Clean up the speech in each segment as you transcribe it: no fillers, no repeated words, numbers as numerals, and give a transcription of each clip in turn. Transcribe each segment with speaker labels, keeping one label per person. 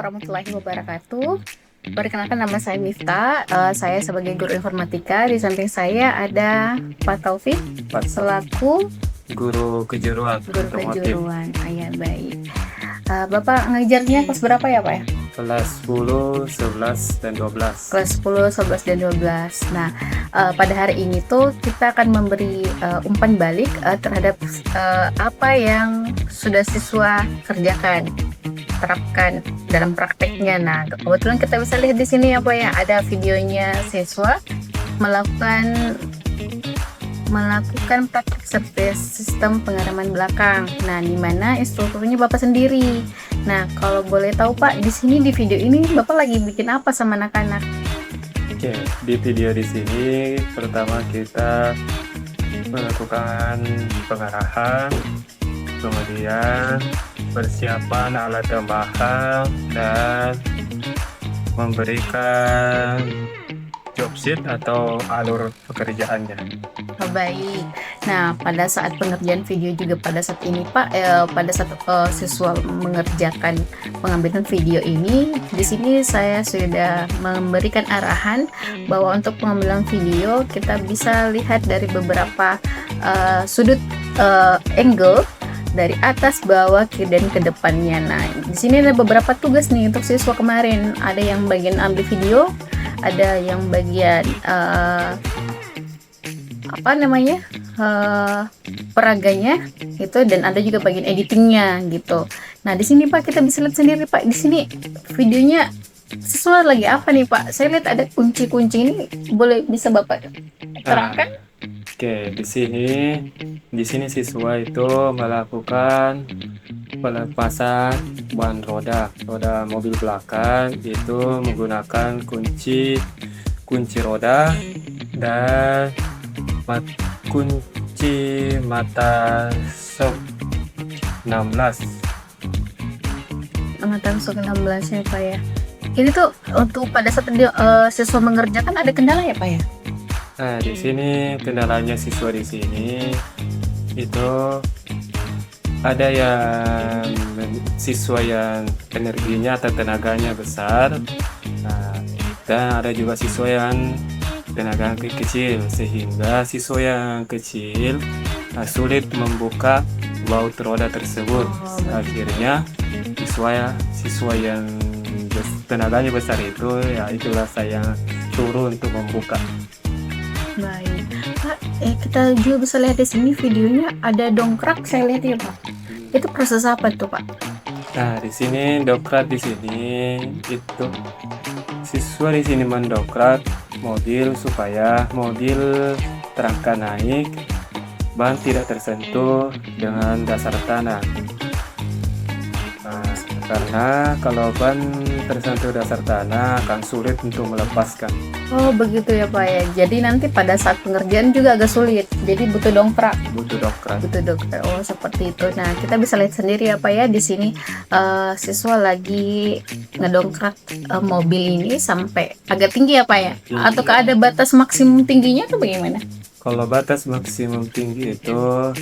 Speaker 1: warahmatullahi wabarakatuh. Perkenalkan, nama saya Mifta. Saya sebagai guru informatika. Di samping saya ada Pak Taufik selaku
Speaker 2: guru kejuruan
Speaker 1: guru
Speaker 2: otomotif
Speaker 1: kejuruan. Ya, baik. Bapak ngajarnya kelas berapa ya, Pak ya?
Speaker 2: kelas 10, 11, dan 12.
Speaker 1: Kelas 10, 11, dan 12. Nah, pada hari ini tuh kita akan memberi umpan balik terhadap apa yang sudah siswa kerjakan, terapkan dalam prakteknya. Nah, kebetulan kita bisa lihat di sini ya Pak ya, ada videonya siswa melakukan praktik seperti sistem pengereman belakang. Nah, di mana instrukturnya Bapak sendiri. Nah, kalau boleh tahu Pak, di sini di video ini Bapak lagi bikin apa sama anak-anak?
Speaker 2: Oke, di video di sini pertama kita melakukan pengarahan, kemudian persiapan alat tambahan, dan memberikan job sheet atau alur pekerjaannya.
Speaker 1: Oh, baik. Nah, pada saat pengerjaan video juga pada saat ini Pak, pada saat siswa mengerjakan pengambilan video ini, di sini saya sudah memberikan arahan bahwa untuk pengambilan video kita bisa lihat dari beberapa sudut angle dari atas, bawah, kiri, dan ke depannya. Nah, di sini ada beberapa tugas nih untuk siswa kemarin. Ada yang bagian ambil video, ada yang bagian peraganya itu, dan ada juga bagian editingnya gitu. Nah, di sini Pak kita bisa lihat sendiri Pak, di sini videonya siswa lagi apa nih Pak? Saya lihat ada kunci-kunci ini, boleh bisa Bapak terangkan?
Speaker 2: Oke, di sini siswa itu melakukan pelepasan ban roda mobil belakang itu menggunakan kunci roda dan kunci mata sok 16.
Speaker 1: Angkatan 16 ya Pak ya. Ini tuh untuk pada saat siswa mengerjakan ada kendala ya Pak ya?
Speaker 2: Nah, di sini kendalanya siswa di sini itu ada yang siswa yang energinya atau tenaganya besar, nah, dan ada juga siswa yang tenaga kecil, sehingga siswa yang kecil sulit membuka baut roda tersebut. Akhirnya siswa yang tenaganya besar itu, ya itulah saya suruh untuk membuka.
Speaker 1: Baik Pak, kita juga bisa lihat di sini videonya ada dongkrak, saya lihat ya Pak. Itu proses apa tuh Pak?
Speaker 2: Nah, di sini dongkrak di sini itu siswa di sini mendongkrak mobil supaya mobil terangkat naik, ban tidak tersentuh dengan dasar tanah. Nah, karena kalau ban tersentuh dasar tanah akan sulit untuk melepaskan.
Speaker 1: Oh begitu ya Pak ya. Jadi nanti pada saat pengerjaan juga agak sulit. Jadi butuh dongkrak.
Speaker 2: Butuh dongkrak.
Speaker 1: Oh seperti itu. Nah kita bisa lihat sendiri ya Pak ya, di sini siswa lagi ngedongkrak mobil ini sampai agak tinggi ya Pak ya. Ataukah ada batas maksimum tingginya atau bagaimana?
Speaker 2: Kalau batas maksimum tinggi itu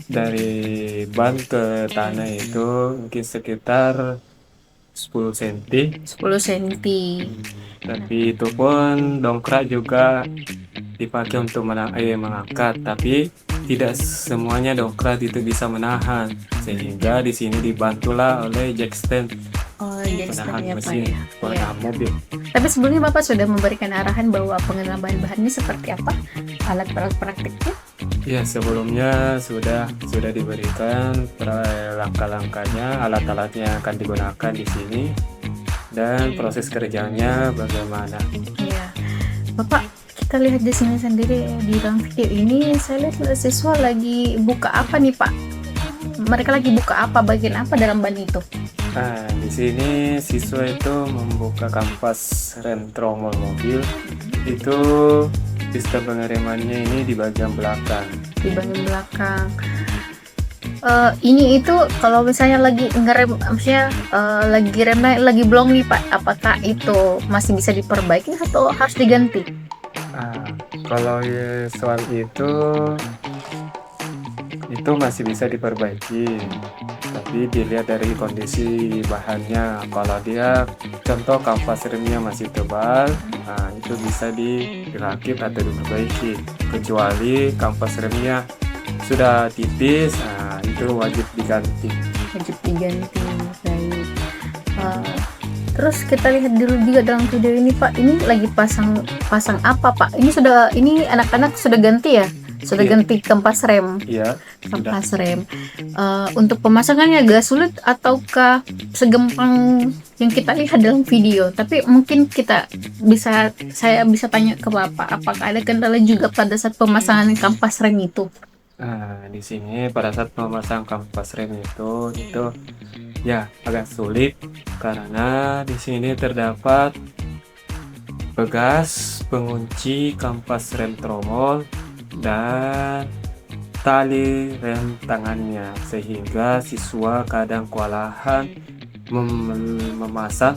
Speaker 2: dari ban ke tanah itu mungkin sekitar 10 cm.
Speaker 1: 10 cm.
Speaker 2: Tapi itu pun dongkrak juga dipakai untuk mengangkat, tapi tidak semuanya dongkrak itu bisa menahan, sehingga di sini dibantulah oleh jack stand.
Speaker 1: Penahan ya,
Speaker 2: mesin, penahan mobil.
Speaker 1: Tapi sebelumnya Bapak sudah memberikan arahan bahwa pengenalan bahan-bahannya seperti apa, alat-alat praktiknya?
Speaker 2: Ya, sebelumnya sudah diberikan langkah-langkahnya, alat-alatnya akan digunakan di sini, dan proses kerjanya bagaimana.
Speaker 1: Ya, Bapak, kita lihat di sini sendiri di dalam video ini, saya lihat siswa lagi buka apa nih Pak? Mereka lagi buka apa, bagian apa dalam ban itu?
Speaker 2: Nah, di sini siswa itu membuka kampas rem tromol mobil. Itu sistem pengeremannya ini di bagian belakang.
Speaker 1: Di bagian belakang. Ini itu kalau misalnya lagi ngerem, maksudnya lagi remnya lagi blong nih Pak, apakah itu masih bisa diperbaiki atau harus diganti?
Speaker 2: Kalau soal itu itu masih bisa diperbaiki, tapi dilihat dari kondisi bahannya. Kalau dia contoh kampas remnya masih tebal, nah itu bisa dirakit atau diperbaiki. Kecuali kampas remnya sudah tipis, nah itu wajib diganti.
Speaker 1: Wajib diganti. Baik. Eh, terus kita lihat dulu juga dalam video ini Pak, ini lagi pasang apa Pak? Ini anak-anak sudah ganti ya? Sudah
Speaker 2: Iya.
Speaker 1: ganti kampas rem.
Speaker 2: Iya, sudah.
Speaker 1: Kampas rem. Untuk pemasangannya agak sulit ataukah segampang yang kita lihat dalam video? Tapi mungkin saya bisa tanya ke Bapak, apakah ada kendala juga pada saat pemasangan kampas rem itu?
Speaker 2: Nah, di sini pada saat memasang kampas rem itu ya agak sulit karena di sini terdapat bekas pengunci kampas rem tromol dan tali rem tangannya, sehingga siswa kadang kewalahan memasang.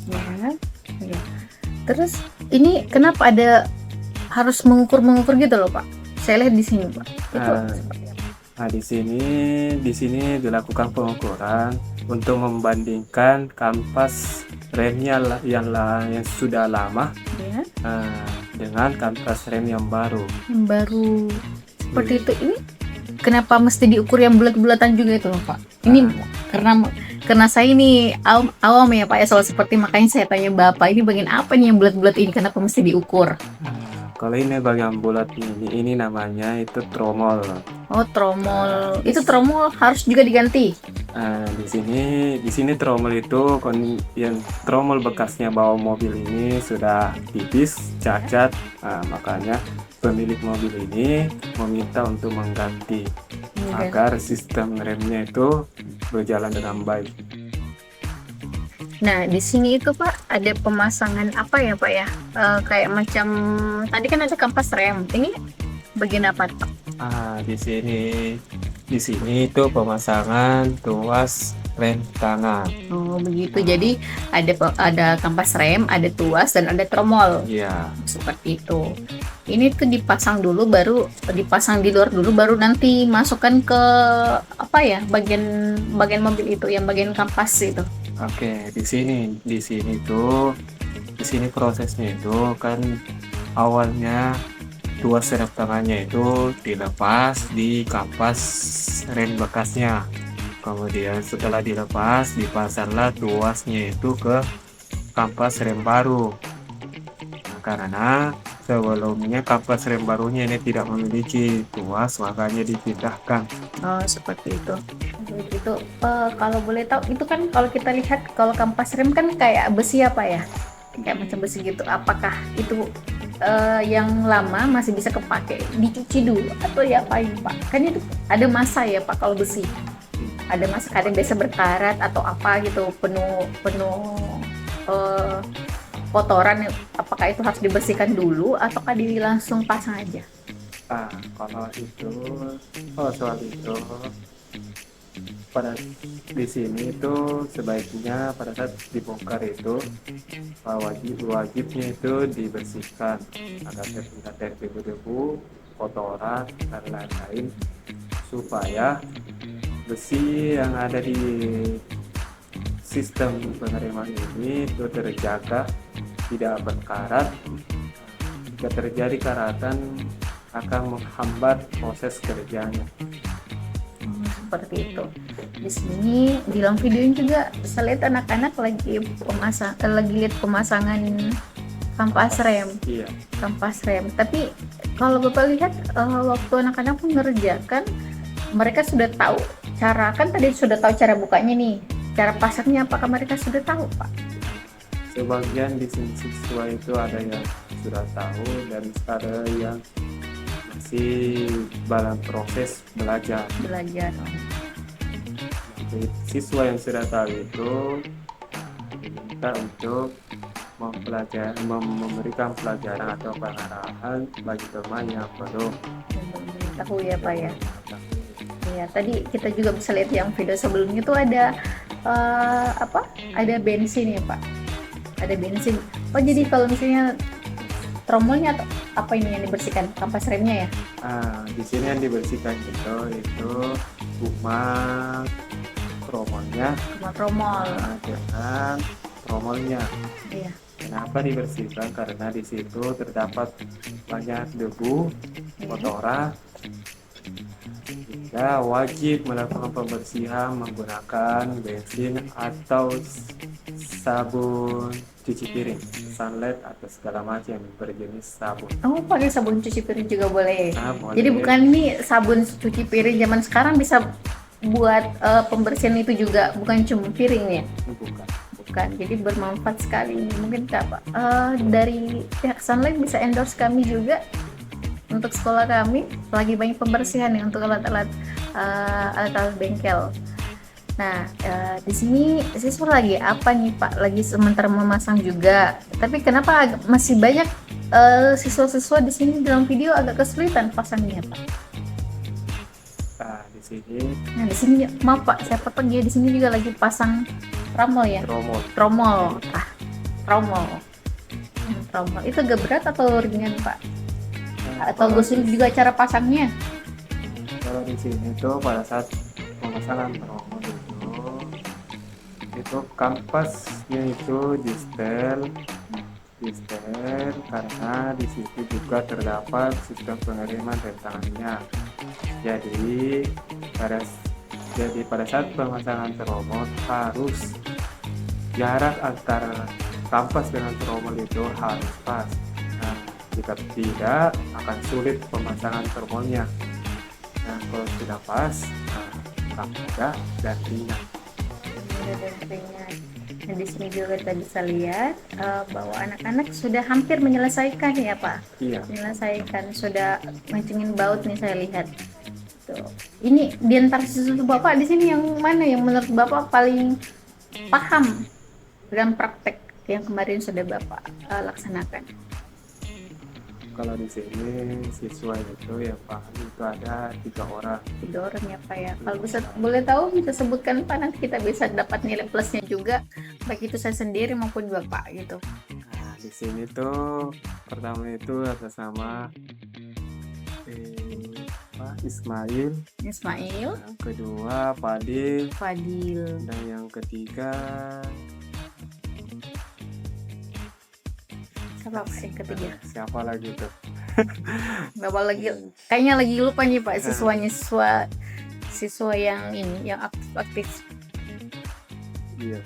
Speaker 1: Ya, ya. Terus ini kenapa ada harus mengukur gitu loh Pak? Saya lihat di sini Pak. Itu
Speaker 2: Nah,
Speaker 1: seperti apa?
Speaker 2: Nah, di sini dilakukan pengukuran untuk membandingkan kampas remnya yang sudah lama
Speaker 1: Ya,
Speaker 2: dengan kampas rem yang baru.
Speaker 1: yang baru seperti itu. Ini kenapa mesti diukur yang bulat-bulatan juga itu loh Pak? Ini karena saya ini awam ya Pak ya soal seperti, makanya saya tanya Bapak, ini bagian apa nih yang bulat-bulat ini, kenapa mesti diukur?
Speaker 2: Kalau ini bagian bulat ini namanya itu tromol.
Speaker 1: Oh, tromol. Itu tromol harus juga diganti.
Speaker 2: Di sini tromol itu yang tromol bekasnya bawa mobil ini sudah tipis, cacat. Makanya pemilik mobil ini meminta untuk mengganti agar sistem remnya itu berjalan dengan baik.
Speaker 1: Nah, di sini itu Pak ada pemasangan apa ya Pak ya? Kayak macam tadi kan ada kampas rem. Ini bagian apa Pak?
Speaker 2: Di sini itu pemasangan tuas rem tangan.
Speaker 1: Oh, begitu. Jadi ada kampas rem, ada tuas dan ada tromol.
Speaker 2: Iya.
Speaker 1: Seperti itu. Ini tuh dipasang di luar dulu baru nanti masukkan ke apa ya? Bagian mobil itu, yang bagian kampas itu.
Speaker 2: Oke, di sini prosesnya itu kan awalnya tuas rem tangannya itu dilepas di kampas rem bekasnya. Kemudian setelah dilepas, dipasanglah tuasnya itu ke kampas rem baru. Nah, karena sebelumnya kampas rem barunya ini tidak memiliki tuas, makanya dipindahkan.
Speaker 1: Oh, seperti itu. Itu kalau boleh tahu itu kan kalau kita lihat kalau kampas rem kan kayak besi apa ya? Kayak macam besi gitu. Apakah itu yang lama masih bisa kepake, dicuci dulu atau ya apa ini Pak? Kan itu ada masa ya Pak kalau besi. Ada masa kadang biasa berkarat atau apa gitu, penuh kotoran, apakah itu harus dibersihkan dulu ataukah langsung pasang aja?
Speaker 2: Soal itu di sini itu sebaiknya pada saat dibongkar itu wajibnya itu dibersihkan agar terhindar dari debu-debu, kotoran dan lain-lain, supaya besi yang ada di sistem pengereman ini itu terjaga, tidak berkarat. Jika terjadi karatan akan menghambat proses kerjanya.
Speaker 1: Seperti itu. Di sini di dalam video ini juga saya lihat anak-anak lagi lihat pemasangan kampas rem.
Speaker 2: Iya.
Speaker 1: Kampas rem. Tapi kalau Bapak lihat waktu anak-anak mengerjakan, mereka sudah tahu cara, kan tadi sudah tahu cara bukanya nih. Cara pasangnya apakah mereka sudah tahu, Pak?
Speaker 2: Sebagian di sini siswa itu ada yang sudah tahu dan ada yang masih dalam proses belajar. Jadi, siswa yang sudah tahu itu diminta untuk memberikan pelajaran atau pengarahan bagi teman yang belum
Speaker 1: tahu ya Pak ya. Ya, tadi kita juga bisa lihat yang video sebelumnya tuh ada ada bensin ya Pak. Ada bensin. Oh, jadi kalau misalnya tromolnya apa ini yang dibersihkan? Kampas remnya ya?
Speaker 2: Di sini yang dibersihkan itu cuma tromolnya
Speaker 1: Tromol.
Speaker 2: dengan tromolnya.
Speaker 1: Iya.
Speaker 2: Kenapa dibersihkan? Karena di situ terdapat banyak debu, kotoran. Ya, wajib melakukan pembersihan menggunakan bensin atau sabun cuci piring, sunlight atau segala macam berjenis sabun.
Speaker 1: Oh, pakai sabun cuci piring juga boleh.
Speaker 2: Boleh.
Speaker 1: Jadi bukan ini sabun cuci piring zaman sekarang bisa buat pembersihan itu juga, bukan cuma piring ya?
Speaker 2: Bukan.
Speaker 1: Bukan. Jadi bermanfaat sekali. Mungkin Kak, dari pihak Sunlight bisa endorse kami juga untuk sekolah kami lagi banyak pembersihan nih untuk alat-alat bengkel. Nah, di sini siswa lagi apa nih Pak? Lagi sementara memasang juga. Tapi kenapa masih banyak siswa-siswa di sini dalam video agak kesulitan pasangnya Pak?
Speaker 2: Nah, di sini
Speaker 1: Nah, di sini maaf Pak, saya potong ya, di sini juga lagi pasang tromol ya.
Speaker 2: tromol.
Speaker 1: Tromol. Tromol. Tromol. Itu agak berat atau ringan Pak? Atau sulit juga cara pasangnya?
Speaker 2: Kalau di sini tuh pada saat pemasangan tromol itu kampasnya itu di setel karena di situ juga terdapat sistem pengiriman dari tangannya. Jadi pada saat pemasangan tromol harus jarak antara kampas dengan tromol itu harus pas. Nah, jika tidak akan sulit pemasangan tromolnya. Nah, kalau sudah pas, mudah dan ringan.
Speaker 1: Nah, di sini juga kita bisa lihat bahwa anak-anak sudah hampir menyelesaikan ya Pak.
Speaker 2: Iya.
Speaker 1: Menyelesaikan, sudah mencengin baut nih saya lihat. Tuh. Ini di antara siswa Bapak di sini yang mana yang menurut Bapak paling paham dengan praktek yang kemarin sudah Bapak laksanakan?
Speaker 2: Kalau di sini siswa itu yang paham itu ada 3 orang.
Speaker 1: 3 orang ya Pak ya. Kalau bisa boleh tahu bisa sebutkan Pak, nanti kita bisa dapat nilai plusnya juga, baik itu saya sendiri maupun Bapak gitu.
Speaker 2: Nah, di sini tuh pertama itu atas nama Ismail.
Speaker 1: Ismail,
Speaker 2: Yang kedua Fadil.
Speaker 1: Fadil,
Speaker 2: Dan yang ketiga
Speaker 1: siapa Pak yang ketiga?
Speaker 2: siapa lagi tuh?
Speaker 1: Bapak lagi kayaknya lagi lupa nih Pak siswa yang ini yang aktif.
Speaker 2: Iya.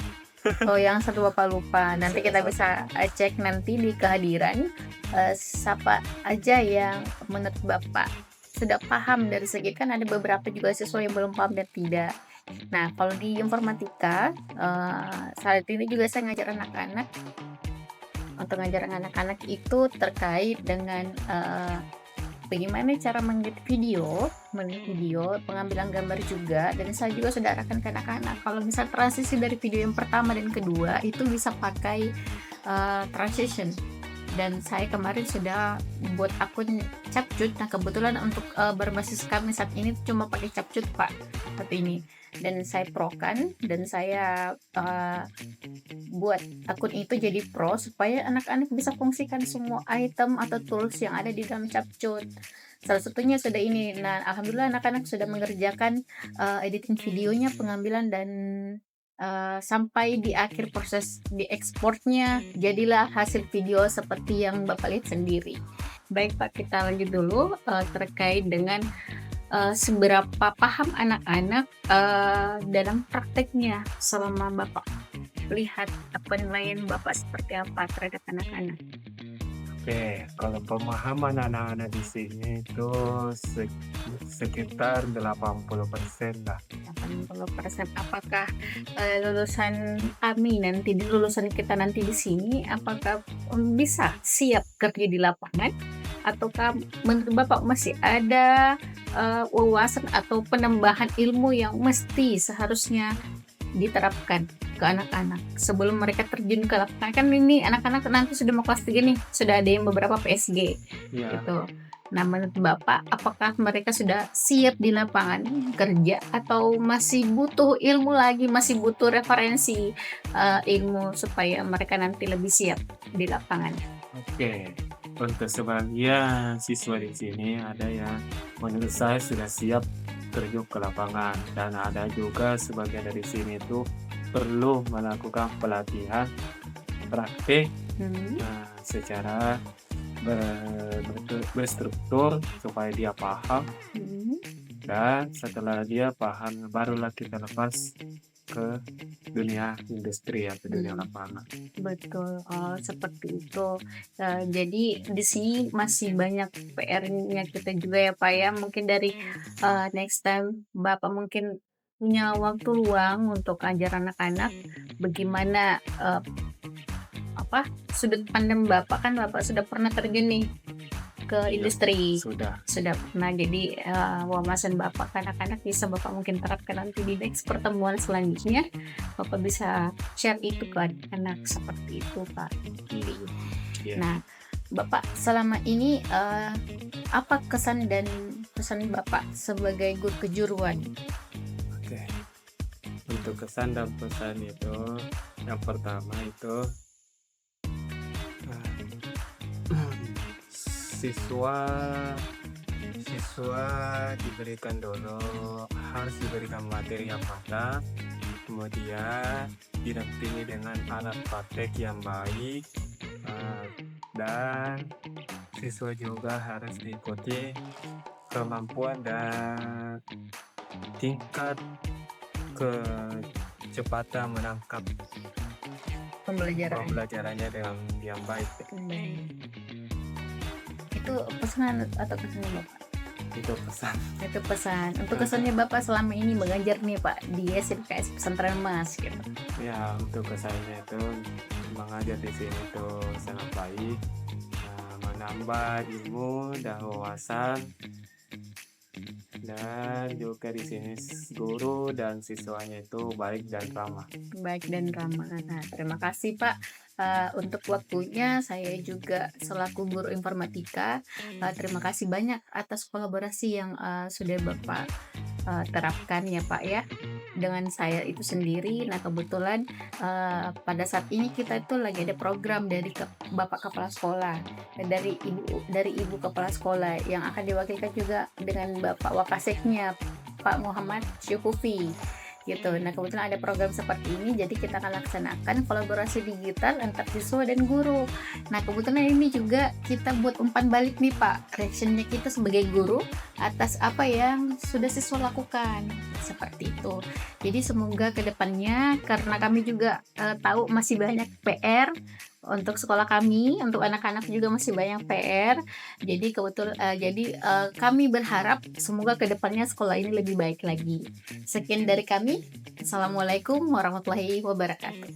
Speaker 1: Oh, yang satu Bapak lupa. Nanti kita bisa cek nanti di kehadiran siapa aja yang menurut Bapak sudah paham. Dari segi kan ada beberapa juga siswa yang belum paham dan tidak. Nah, kalau di informatika saat ini juga saya ngajar anak-anak. Untuk ngajar anak-anak itu terkait dengan bagaimana cara mengedit video, pengambilan gambar juga, dan saya juga sudah arahkan ke anak-anak. Kalau misal transisi dari video yang pertama dan kedua itu bisa pakai transition. Dan saya kemarin sudah buat akun Capcut. Nah, kebetulan untuk berbasis kami saat ini cuma pakai Capcut Pak saat ini. Dan saya prokan dan saya buat akun itu jadi pro supaya anak-anak bisa fungsikan semua item atau tools yang ada di dalam Capcut. Salah satunya sudah ini. Nah, alhamdulillah anak-anak sudah mengerjakan editing videonya, pengambilan dan sampai di akhir proses diekspornya jadilah hasil video seperti yang Bapak lihat sendiri. Baik Pak, kita lanjut dulu terkait dengan seberapa paham anak-anak dalam prakteknya selama Bapak lihat penilaian Bapak seperti apa terhadap anak-anak.
Speaker 2: Oke, kalau pemahaman anak-anak di sini itu sekitar 80% lah.
Speaker 1: 80%. Apakah lulusan kami nanti di lulusan kita nanti di sini apakah bisa siap kerja di lapangan, ataukah menurut Bapak masih ada wawasan atau penambahan ilmu yang mesti seharusnya diterapkan ke anak-anak sebelum mereka terjun ke lapangan? Kan ini anak-anak nanti sudah mau kelas 3 nih, sudah ada yang beberapa PSG gitu. Nah, menurut Bapak apakah mereka sudah siap di lapangan kerja atau masih butuh ilmu lagi, masih butuh referensi ilmu supaya mereka nanti lebih siap di lapangan?
Speaker 2: Oke, Untuk sebagian siswa di sini ada yang menurut saya sudah siap terjun ke lapangan dan ada juga sebagian dari sini itu perlu melakukan pelatihan praktik
Speaker 1: Hmm.
Speaker 2: secara berstruktur supaya dia paham
Speaker 1: Hmm.
Speaker 2: dan setelah dia paham barulah kita lepas ke dunia industri atau dunia
Speaker 1: Hmm.
Speaker 2: lapangan.
Speaker 1: Betul, oh seperti itu. Jadi di sini masih banyak PR-nya kita juga ya Pak ya. Mungkin dari next time Bapak mungkin punya waktu luang untuk ajar anak-anak, bagaimana apa sudut pandang Bapak, kan Bapak sudah pernah terjun nih ke
Speaker 2: Iya,
Speaker 1: industri.
Speaker 2: sudah.
Speaker 1: Sudah pernah, jadi wawasan Bapak ke anak-anak bisa Bapak mungkin terapkan nanti di next pertemuan selanjutnya. Bapak bisa share itu ke anak-anak seperti itu Pak.
Speaker 2: Iya.
Speaker 1: Nah, Bapak selama ini apa kesan dan pesan Bapak sebagai guru kejuruan?
Speaker 2: Oke. Untuk kesan dan pesan itu, yang pertama itu siswa siswa diberikan dulu harus diberikan materi yang matang, kemudian didampingi dengan alat praktek yang baik, dan siswa juga harus diikuti kemampuan dan tingkat kecepatan menangkap
Speaker 1: Pembelajaran.
Speaker 2: pembelajarannya dengan yang baik.
Speaker 1: Itu pesan atau kesannya Bapak?
Speaker 2: Itu pesan.
Speaker 1: Itu pesan. Untuk kesannya Bapak selama ini mengajar nih Pak di SMKS Pesantren Mas gitu.
Speaker 2: Ya, untuk kesannya itu mengajar di sini itu sangat baik, menambah ilmu dan wawasan, dan juga di sini guru dan siswanya itu baik dan ramah.
Speaker 1: Baik dan ramah. Nah, terima kasih Pak untuk waktunya. Saya juga selaku guru informatika, terima kasih banyak atas kolaborasi yang sudah Bapak terapkan ya Pak ya dengan saya itu sendiri. Nah kebetulan pada saat ini kita itu lagi ada program dari Bapak Kepala Sekolah, dari Ibu Kepala Sekolah yang akan diwakilkan juga dengan Bapak Wakaseknya Pak Muhammad Syukufi gitu. Nah kebetulan ada program seperti ini, jadi kita akan laksanakan kolaborasi digital antar siswa dan guru. Nah kebetulan ini juga kita buat umpan balik nih Pak, reactionnya kita sebagai guru atas apa yang sudah siswa lakukan seperti itu. Jadi semoga kedepannya, karena kami juga tahu masih banyak PR untuk sekolah kami, untuk anak-anak juga masih banyak PR. Jadi kami berharap semoga kedepannya sekolah ini lebih baik lagi. Sekian dari kami. Assalamualaikum warahmatullahi wabarakatuh.